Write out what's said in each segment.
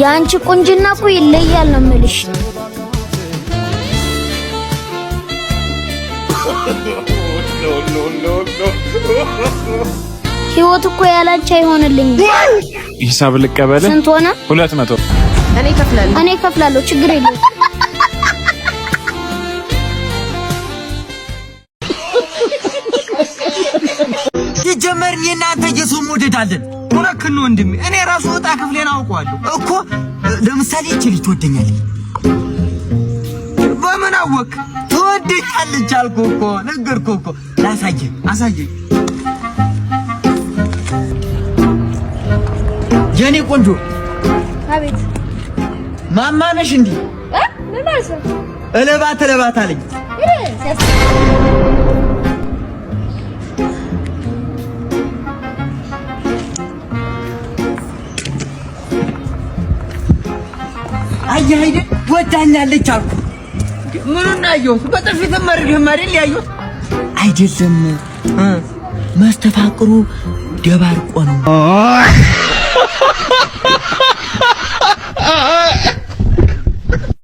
ያንቺ ቁንጅና እኮ ይለያል ነው የምልሽ። ህይወት እኮ ያላንቺ አይሆንልኝ። ሂሳብ ልቀበል። ስንት ሆነ? 200። እኔ እከፍላለሁ፣ ችግር የለም። ይጀመርን የናንተ የሰው ሞደዳለን ወራከን ነው ወንድሜ። እኔ ራሱ ወጣ ክፍሌን አውቀዋለሁ እኮ። ለምሳሌ እቺ ልጅ ትወደኛለች። በምን አወቅ? ትወደኛለች አልኩህ እኮ፣ ነገርኩህ እኮ። አሳየኝ። የኔ ቆንጆ። አቤት። ማማ ነሽ እንዴ? ምን ማለት ነው? እለባት አለኝ። አያይደ ወዳኛለች አልኩ። ምኑን አየሁት? በጥፊ ተመርግህ አይደል ያየሁት? አይደለም መስተፋቅሩ ደባርቆ ነው።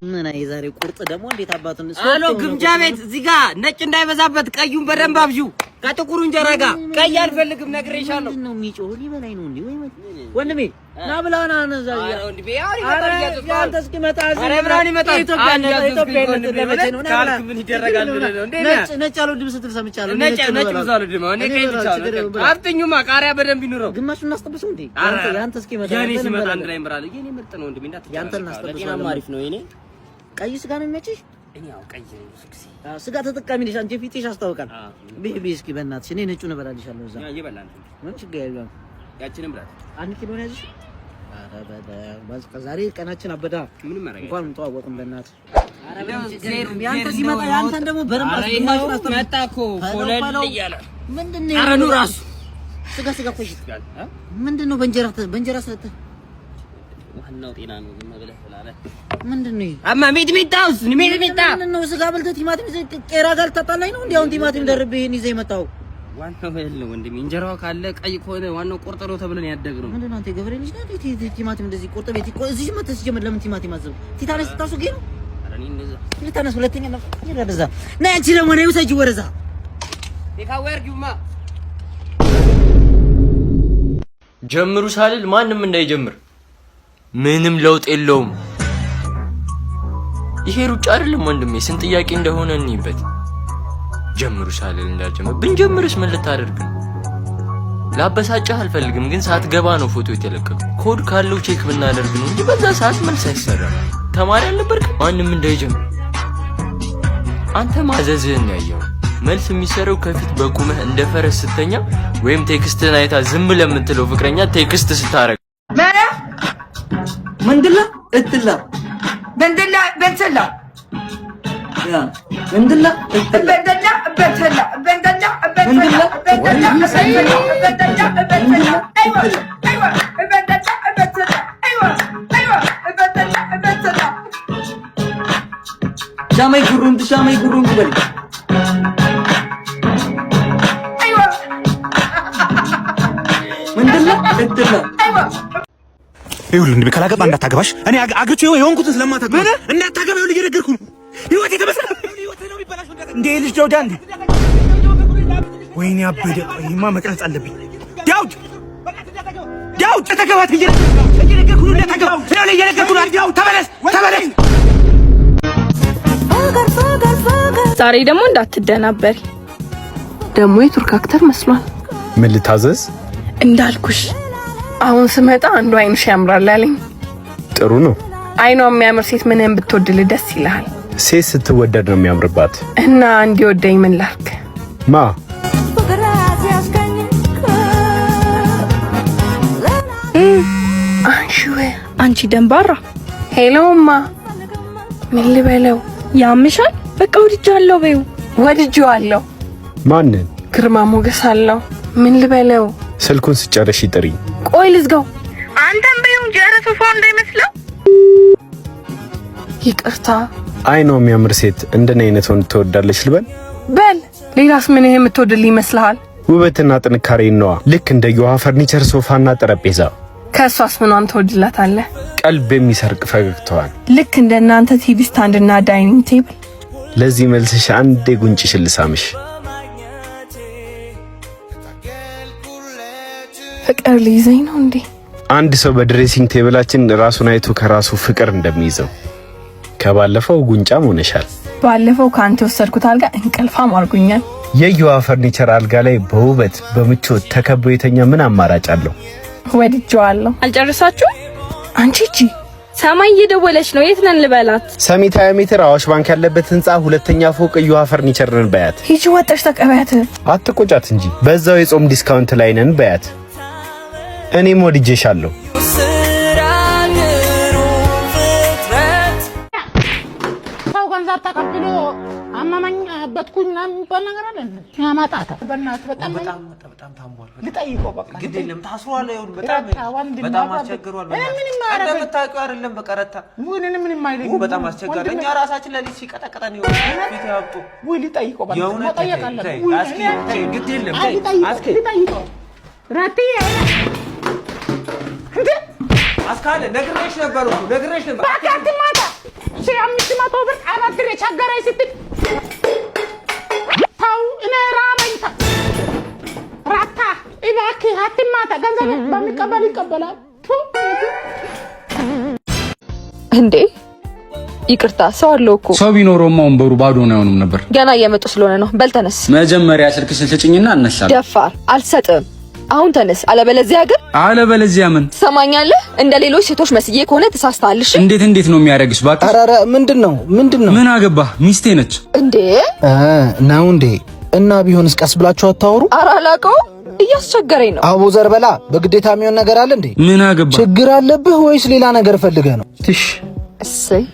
ምን አይ ዛሬ ቁርጥ ደግሞ እንዴት አባቱን አሎ ግምጃ ቤት እዚህ ጋር ነጭ እንዳይበዛበት ቀዩን በደንብ አብዢው። ከጥቁሩ እንጀራ ጋር ቀይ አልፈልግም፣ ነግሬሻለሁ። ነው የሚጮህ ሊበላይ ነው እንዴ? ወንድሜ ና ብላና ነዛ ወንድሜ ያንተ እስኪመጣ ኢትዮጵያ ካልክ ምን ይደረጋል ነው እንዴ? ነጭ አልወድም ስትል ሰምቻለሁ። ነጭ ብዛለሁ እኔ ቀይ ብቻ ነው። አብጥኙማ ቃሪያ በደንብ ይኑረው። ግማሹን እናስጠብሰው እንዴ? ያንተ እስኪመጣ ያኔ ሲመጣ አንድ ላይ እንበላለን። የኔ ምርጥ ነው ወንድሜ፣ እንዳትጨርስ። ያንተ እናስጠብሰው አሪፍ ነው። የኔ ቀይ ስጋ ነው የሚመችሽ? እኔ ያው ቀይ ስጋ ተጠቃሚ ነሽ አንቺ። ፊትሽ ያስታውቃል። ቢቢ እስኪ በእናትሽ እኔ ነጩን እበላልሻለሁ። እዛ ይበላል። ምን ችግር የለውም። ያቺንም ብላት 1 ኪሎ ነው ያዝሽ። ዛሬ ቀናችን አበዳ። ምንም ማረጋ እንኳን ተዋወቅን በእናትህ። ያንተ ሲመጣ ያንተን ደግሞ በረም አስተማሽ መጣ እኮ ኮለል እያለ ምንድነው? ኧረ ኑ ራሱ ስጋ እኮ ይሽታል። ምንድነው? በእንጀራ ሰተ ዋናው ጤና ነው። ዝም ብለህ ስላለ ምንድነው? አማ ሚጥሚጣውስ ምንድነው? ስጋ በልተህ ቲማቲም ቄራ ጋር ተጣላኝ ነው እንዴ? አሁን ቲማቲም ደርቤ ይሄን ይዘህ የመጣው ዋናው አይደል ወንድሜ። እንጀራው ካለ ቀይ ከሆነ ዋናው ቆርጠሮ ተብለን ያደግነው። ምንድነው? አንተ ገበሬ ልጅ ነህ እንዴ? ቲማቲም እንደዚህ ቆርጠ ቤት እዚህ መተህ ሲጀምር ለምን ቲማቲም አዘብ? ቲታነስ ታሱጊ ነው። ኧረ እኔ እንደዛ ቲታነስ ሁለተኛ ነው ይረዳዛ። ነይ አንቺ ደግሞ ነይ ውሰጂ ወረዛ ይካወርጊውማ ጀምሩ ሳልል ማንም እንዳይጀምር። ምንም ለውጥ የለውም። ይሄ ሩጫ አይደለም ወንድሜ፣ ስንት ጥያቄ እንደሆነ እንይበት። ጀምሩ ሳልል እንዳልጀምር ብንጀምርስ ምን ልታደርግ ነው? ላበሳጭህ አልፈልግም፣ ግን ሳትገባ ነው ፎቶ የተለቀቀው። ኮድ ካለው ቼክ ብናደርግ ነው እንጂ በዛ ሰዓት መልስ አይሰራም። ተማሪ አልነበርክ? ማንም እንዳይጀምር። አንተ ማዘዝህን ያየው መልስ የሚሰራው ከፊት በቁመህ እንደ ፈረስ ስተኛ ወይም ቴክስትን አይታ ዝም ለምትለው ፍቅረኛ ቴክስት ስታረግ መንድላ እትላ በንደላ በንሰላ ያ መንድላ እትላ በንደላ በንሰላ በንደላ በንሰላ በንደላ በንሰላ በንደላ አይዋ በንደላ በንሰላ አይዋ በንደላ በንሰላ ሻማይ ጉሩንድ በል አይዋ መንድላ እትላ አይዋ ይሁን እንዴ ካላገባ እንዳታገባሽ። እኔ አግቼው የሆንኩትን ስለማታገባ እንዳታገባው ልጅ ነገርኩ። ህይወት የተበሰለ ህይወት ነው የሚበላሽ እንዴ ልጅ ዳውድ አንዴ ወይኔ አበደ። ይማ መቅረጽ አለብኝ። ዳውድ ተተገባት እየነገርኩ ነው። እንዳታገባው ነው እየነገርኩ ነው። ዳውድ ተመለስ። ዛሬ ደግሞ እንዳትደናበሪ። ደግሞ የቱርክ አክተር መስሏል። ምን ልታዘዝ? እንዳልኩሽ አሁን ስመጣ አንዱ አይንሽ ያምራል አለኝ። ጥሩ ነው። አይኗ የሚያምር ሴት ምንም ብትወድል ደስ ይልሃል? ሴት ስትወደድ ነው የሚያምርባት። እና እንዲወደኝ ምን ላድርግ? ማ አንቺ ደንባራ። ሄሎማ ምን ልበለው? ያምሻል? በቃ ወድጃለሁ በይው። ወድጄዋለሁ። ማንን? ግርማ ሞገስ አለው። ምን ልበለው? ስልኩን ስጨርሽ ይጥሪ። ቆይ ልዝጋው። አንተም በይው እንጂ ኧረ ሶፋው እንዳይመስለው። ይቅርታ። አይኗ የሚያምር ሴት እንደኔ አይነት ወንድ ትወዳለች ልበል? በል ሌላስ ምን የምትወድልኝ ይመስልሃል? ውበትና ጥንካሬ ነዋ። ልክ እንደ ዮሐ ፈርኒቸር ሶፋና ጠረጴዛ። ከሷስ ምኗን ትወድላታለህ? ቀልብ የሚሰርቅ ፈገግታዋን። ልክ እንደናንተ ቲቪ ስታንድና ዳይኒንግ ቴብል። ለዚህ መልስሽ አንዴ ጉንጭሽን ልሳምሽ። ፍቅር ሊይዘኝ ነው እንዴ? አንድ ሰው በድሬሲንግ ቴብላችን ራሱን አይቶ ከራሱ ፍቅር እንደሚይዘው ከባለፈው ጉንጫም ሆነሻል። ባለፈው ካንተ ወሰድኩት አልጋ እንቅልፋም አርጉኛል። የዮሐ ፈርኒቸር አልጋ ላይ በውበት በምቾት ተከቦ የተኛ ምን አማራጭ አለው? ወድጄዋለሁ። አልጨርሳችሁ? አንቺ እጂ ሰማይ እየደወለች ነው። የት ነን ልበላት? ሰሚት 20 ሜትር አዋሽ ባንክ ያለበት ህንጻ ሁለተኛ ፎቅ ዮሐ ፈርኒቸር ነን በያት። ሂጂ ወጥተሽ ተቀበያት። አትቆጫት እንጂ በዛው የጾም ዲስካውንት ላይ ነን በያት። እኔም ወድጄሻለሁ። ሰው ገንዘብ ተቀብሎ አማማኝ በትኩኝ ምናምን ነገር አለ ያማጣታ በእናትህ በጣም ታሟል። ልጠይቀው በቃ ግድ የለም ታስሯል። ይሁን በጣም አስቸግሯል። ምንም እንደምታውቀው አይደለም በቀረታ ምንም አይለኝ በጣም አስቸጋሪ። እኛ ራሳችን ለሊት ሲቀጠቀጠን ይሁን ፊት ያብጡ ወይ ልጠይቀው በቃ መጠየቅ አለብኝ። አስኪ ግድ የለም አስኪ ልጠይቀው ራቴ አስካለ ነግሬሽ ነበር ባካት ማታ አምስት መቶ ብር አበድሬ ቸገረኝ ስትል ታው እኔ ራበኝ ራታ እባክህ አትማታ ገንዘብ በሚቀበል ይቀበላል እንዴ ይቅርታ ሰው አለው እኮ ሰው ቢኖርማ ወንበሩ ባዶ ነው አይሆንም ነበር ገና እየመጡ ስለሆነ ነው በል ተነስ መጀመሪያ ስልክሽን ስጭኝና እነሳለሁ ደፋር አልሰጥም አሁን ተነስ አለበለዚያ ምን ሰማኛለህ እንደ ሌሎች ሴቶች መስዬ ከሆነ ተሳስተሃልሽ እንዴት ነው የሚያረግሽ ባክሽ አራራ ምንድነው ምን አገባ ሚስቴ ነች እንዴ ነው እንዴ እና ቢሆንስ ቀስ ብላችሁ አታወሩ አራላቀው እያስቸገረኝ ነው አቦ ዘርበላ በግዴታ የሚሆን ነገር አለ እንዴ ምን አገባ ችግር አለብህ ወይስ ሌላ ነገር ፈልገህ ነው ትሽ እሰይ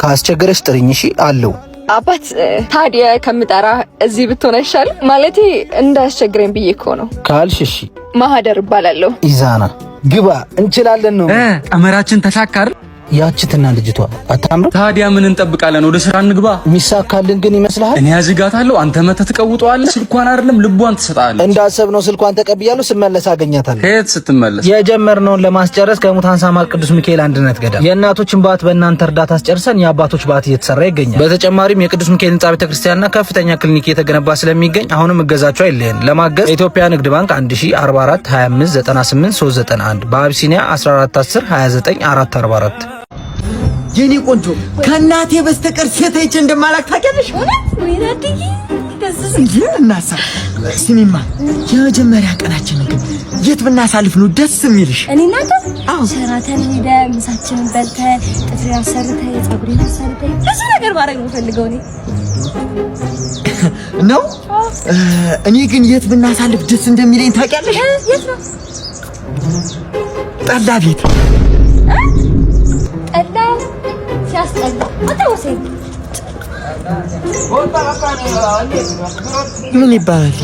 ካስቸገረሽ ጥሪኝ እሺ አለው አባት ታዲያ ከምጠራ እዚህ ብትሆን አይሻል ማለቴ እንዳያስቸግረኝ ብዬ እኮ ነው ካልሽ እሺ ማህደር እባላለሁ ኢዛና ግባ እንችላለን ነው ቀመራችን ተሳካር ያችትና ልጅቷ አታምሩ ታዲያ ምን እንጠብቃለን ወደ ስራ እንግባ ሚሳካልን ግን ይመስልሃል እኔ ያዝጋታለሁ አንተ መተህ ትቀውጠዋለህ ስልኳን አይደለም ልቧን ትሰጣለህ እንዳሰብነው ስልኳን ተቀብያለሁ ስመለስ አገኛታለሁ ከየት ስትመለስ የጀመርነውን ለማስጨረስ ከሙታን ሳማል ቅዱስ ሚካኤል አንድነት ገዳም የእናቶችን ባት በእናንተ እርዳታ አስጨርሰን የአባቶች ባት እየተሰራ ይገኛል በተጨማሪም የቅዱስ ሚካኤል ህንጻ ቤተክርስቲያንና ከፍተኛ ክሊኒክ እየተገነባ ስለሚገኝ አሁንም እገዛቸው አይለየን ለማገዝ ኢትዮጵያ ንግድ ባንክ 1044 25 98 391 በአቢሲኒያ 1410 29 444 የኔ ቆንጆ ከናቴ በስተቀር ሴት አይቼ እንደማላክ ታውቂያለሽ? ወይ ናትዬ ደስ እናሳ ሲኒማ የመጀመሪያ ቀናችን ግን የት ብናሳልፍ ነው ደስ የሚልሽ? እኔ እናንተ ሸራተን ሄደን ምሳችንን በልተን ጥፍሬን አሰርተን ፀጉሬን አሰርተን ብዙ ነገር ማድረግ ነው ፈልገው ነው እኔ ግን የት ብናሳልፍ ደስ እንደሚለኝ ታውቂያለሽ? የት ነው? ጠላ ቤት ጠላ ሲያስጠላ አታውሰኝ ምን ይባላል?